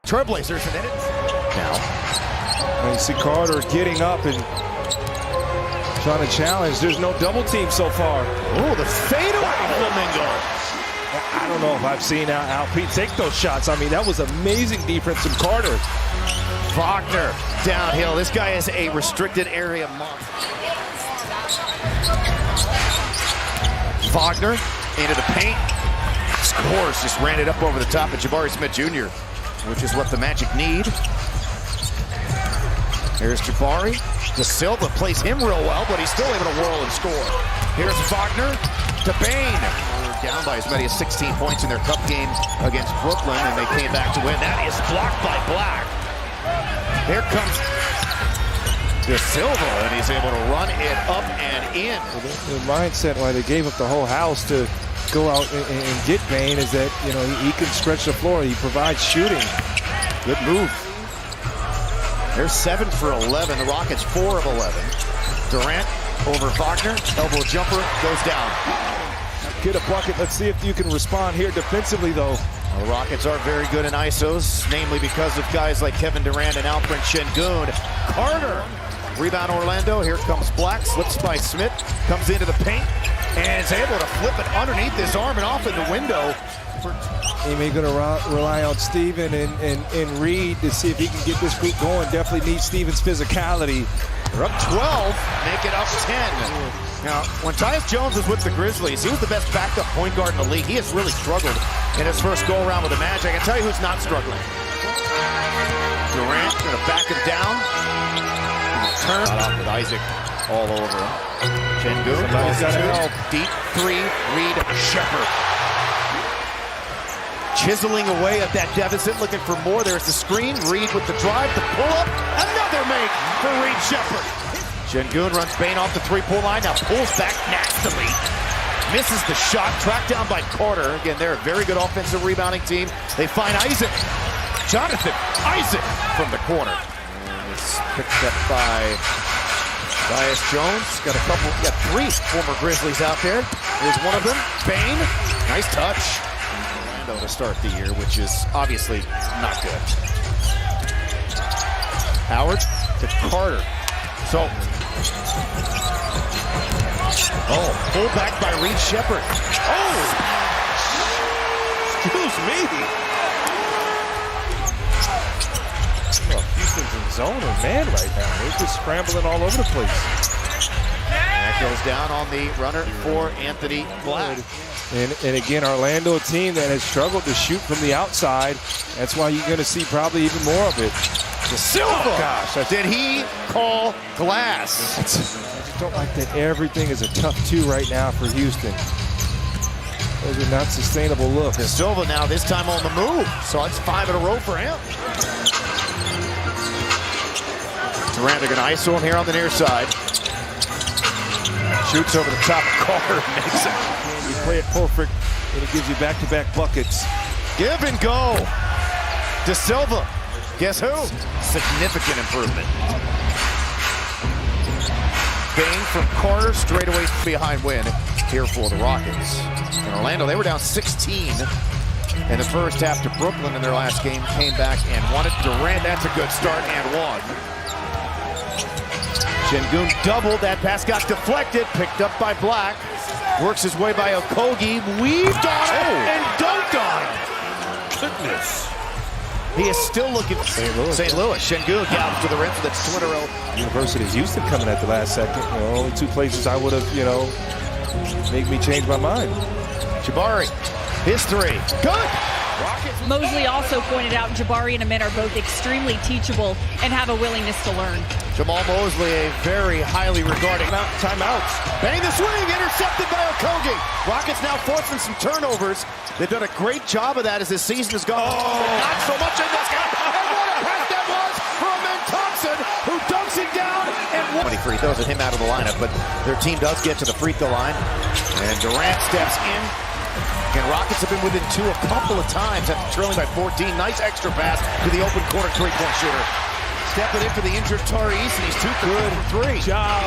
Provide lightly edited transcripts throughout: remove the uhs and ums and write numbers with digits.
Trailblazers, and then it's now. And you see Carter getting up and trying to challenge. There's no double team so far. Oh, the fadeaway Flamingo. I don't know if I've seen Al Pete take those shots. I mean, that was amazing defense from Carter. Wagner downhill. This guy is a restricted area monster. Wagner into the paint. Scores, just ran it up over the top of Jabari Smith Jr., which is what the Magic need. Here's Jabari. De Silva plays him real well, but he's still able to whirl and score. Here's Wagner to Bain. They're down by as many as 16 points in their cup game against Brooklyn, and they came back to win. That is blocked by Black. Here comes De Silva, and he's able to run it up and in. The mindset why they gave up the whole house to go out and get Bain is that, you know, he can stretch the floor. He provides shooting. Good move. They're 7 for 11. The Rockets 4 of 11. Durant over Wagner. Elbow jumper goes down. Get a bucket. Let's see if you can respond here defensively, though. The Rockets are very good in ISOs, namely because of guys like Kevin Durant and Alperen Şengün. Carter. Rebound Orlando. Here comes Black. Slips by Smith. Comes into the paint. And is able to flip it underneath his arm and off in the window. He may going to rely on Steven and Reed to see if he can get this group going. Definitely needs Steven's physicality. They're up 12, make it up 10. Now, when Tyus Jones was with the Grizzlies, he was the best backup point guard in the league. He has really struggled in his first go-around with the Magic. I can tell you who's not struggling. Durant going to back him down. Turn off with Isaac all over him. Şengün, somebody's got to help. Deep three, Reed Shepherd. Chiseling away at that deficit, looking for more. There's the screen. Reed with the drive, the pull-up. Another make for Reed Shepherd. Şengün runs Bain off the three-point line. Now pulls back nastily. Misses the shot. Tracked down by Carter. Again, they're a very good offensive rebounding team. They find Isaac. Jonathan Isaac from the corner. And it's picked up by Tyus Jones. Got three former Grizzlies out there. Here's one of them. Bain. Nice touch. To start the year, which is obviously not good. Howard to Carter. So, pull back by Reed Shepherd. Oh! Excuse me. Well, Houston's in zone or man right now. They're just scrambling all over the place. And that goes down on the runner for Anthony Black. And again, Orlando, a team that has struggled to shoot from the outside. That's why you're going to see probably even more of it. De Silva! Oh, gosh, did he call glass? I just don't like that everything is a tough two right now for Houston. Those are not sustainable looks. De Silva now this time on the move. So it's 5 in a row for him. Durant, they're going to ISO him here on the near side. Shoots over the top of Carter and makes it. You play it perfect, and it gives you back-to-back buckets. Give and go. De Silva. Guess who? Significant improvement. Bain from Carter, straight away behind win here for the Rockets. In Orlando, they were down 16 in the first half to Brooklyn in their last game. Came back and won it. Durant, that's a good start and won. Şengün doubled. That pass got deflected. Picked up by Black. Works his way by Okogie. Weaved on it and dunked on it. Goodness. He is still looking for St. Louis. Şengün gallops to the rim for the 2 in a row. University of Houston coming at the last second. You know, only two places I would have, you know, make me change my mind. Jabari, his three. Good. Mosley also pointed out Jabari and Amin are both extremely teachable and have a willingness to learn. Jamal Mosley, a very highly regarded timeouts. Bang the swing, intercepted by Okogie. Rockets now forcing some turnovers. They've done a great job of that as this season has gone. Not so much in this game. And what a pass that was for Amin Thompson, who dunks it down and 20 free throws at him out of the lineup, but their team does get to the free throw line. And Durant steps in. And Rockets have been within 2 a couple of times after trailing by 14. Nice extra pass to the open corner three-point shooter. Stepping in for the injured Tariq, and he's 2 for 3. Job.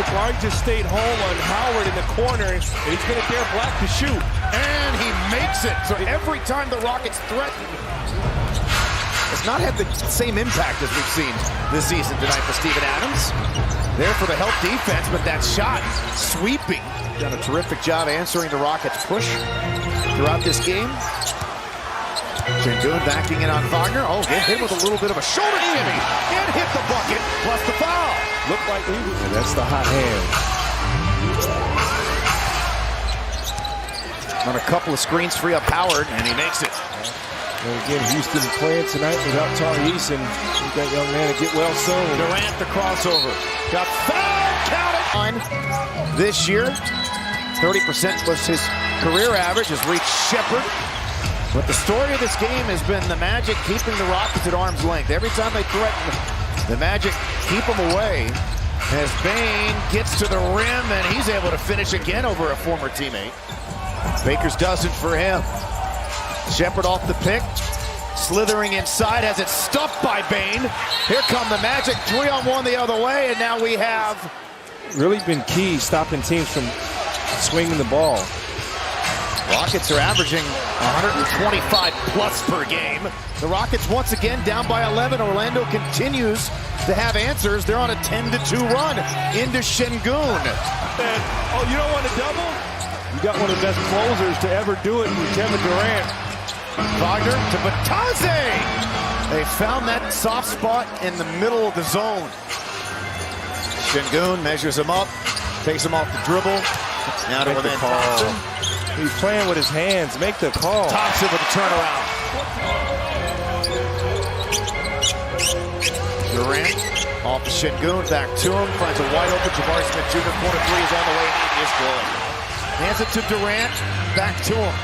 Jabari just stayed home on Howard in the corner, and he's going to dare Black to shoot. And he makes it. So every time the Rockets threaten, not had the same impact as we've seen this season tonight for Steven Adams. There for the help defense, but that shot sweeping. Done a terrific job answering the Rockets' push throughout this game. Şengün backing in on Wagner. Oh, get hit with a little bit of a shoulder shimmy. And hit the bucket, plus the foul. Looked like he was. And that's the hot hand. On a couple of screens, free up Howard, and he makes it. And again, Houston playing tonight without Tyrese, and that young man to get well soon. Durant, the crossover. Got fouled, counted. This year, 30% was his career average, has reached Shepherd. But the story of this game has been the Magic keeping the Rockets at arm's length. Every time they threaten, the Magic keep them away. As Bane gets to the rim, and he's able to finish again over a former teammate. Baker's doesn't for him. Shepherd off the pick, slithering inside, has it stuffed by Bane. Here come the Magic, 3-on-1 the other way, and now we have... Really been key stopping teams from swinging the ball. Rockets are averaging 125 plus per game. The Rockets once again down by 11. Orlando continues to have answers. They're on a 10-2 run into Şengün. Oh, you don't want to double? You got one of the best closers to ever do it with Kevin Durant. Wagner to Bataze. They found that soft spot in the middle of the zone. Şengün measures him up, takes him off the dribble. Now to Levin Thompson. He's playing with his hands. Make the call. Thompson with a turnaround. Durant off the Şengün, back to him. Finds a wide open Jabari Smith Jr. Corner three is on the way, and it is good. Hands it to Durant, back to him.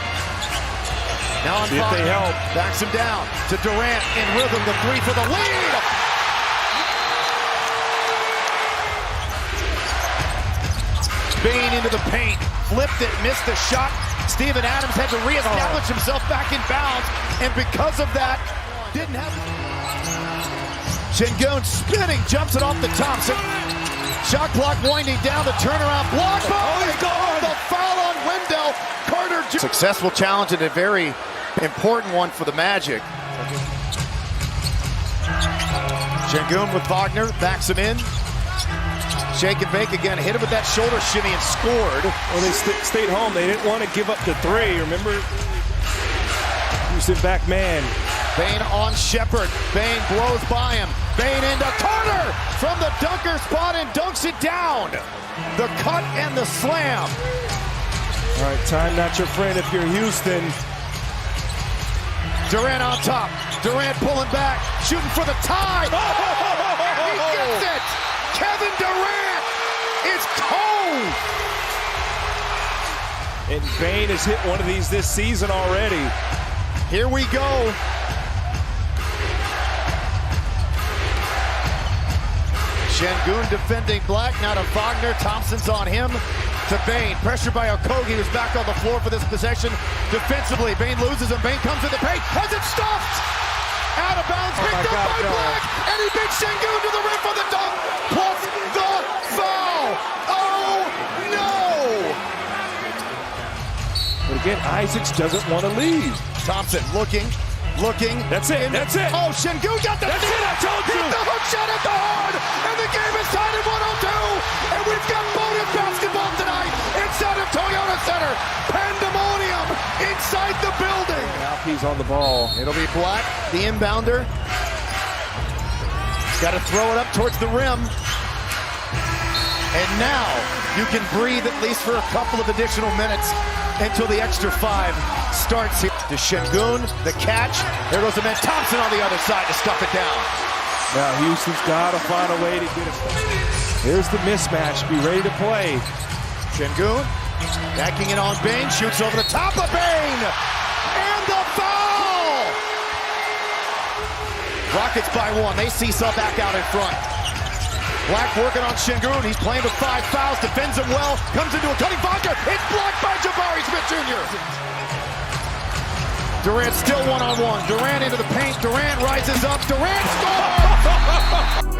Now on if they help. Backs him down to Durant in rhythm, the three for the lead. Bane into the paint, flipped it, missed the shot. Steven Adams had to reestablish himself back in bounds, and because of that, didn't have... Şengün spinning, jumps it off the Thompson. Shot clock winding down, the turnaround block. Oh, he's gone! The foul on Wendell. Carter... Successful challenge and a very important one for the Magic. Şengün with Wagner, backs him in. Shake and bake again, hit him with that shoulder shimmy and scored. Well, they stayed home. They didn't want to give up the three, remember? Houston back man. Bane on Shepherd. Bane blows by him. Bane into Carter from the dunker spot and dunks it down. The cut and the slam. All right, time not your friend if you're Houston. Durant on top. Durant pulling back, shooting for the tie. He gets it. Kevin Durant is cold. And Bane has hit one of these this season already. Here we go. Şengün defending Black, now to Wagner. Thompson's on him. To Bane, pressured by Okogie, who's back on the floor for this possession. Defensively, Bane loses him. Bane comes to the paint, has it stuffed. Out of bounds, picked up by Black, and he beats Şengün to the rim for the dunk, plus the foul. Oh, no! But again, Isaacs doesn't want to leave. Thompson looking. That's it, that's it. Oh, Şengün got the That's it, I told you. Hit the hook shot at the horn, and the game is tied at 102, and we've got bonus basketball tonight inside of Toyota Center. Pandemonium inside the building. Now he's on the ball. It'll be Black, the inbounder. Got to throw it up towards the rim. And now you can breathe at least for a couple of additional minutes until the extra 5 starts here. To Şengün, the catch. There goes the man Thompson on the other side to stuff it down. Now Houston's got to find a way to get it. Here's the mismatch. Be ready to play. Şengün backing it on Bane, shoots over the top of Bane, and the foul. Rockets by 1. They seesaw back out in front. Black working on Şengün. He's playing with 5 fouls, defends him well, comes into a cutting Wagner. It's blocked by Jabari Smith Jr. Durant still one-on-one. Durant into the paint. Durant rises up. Durant scores!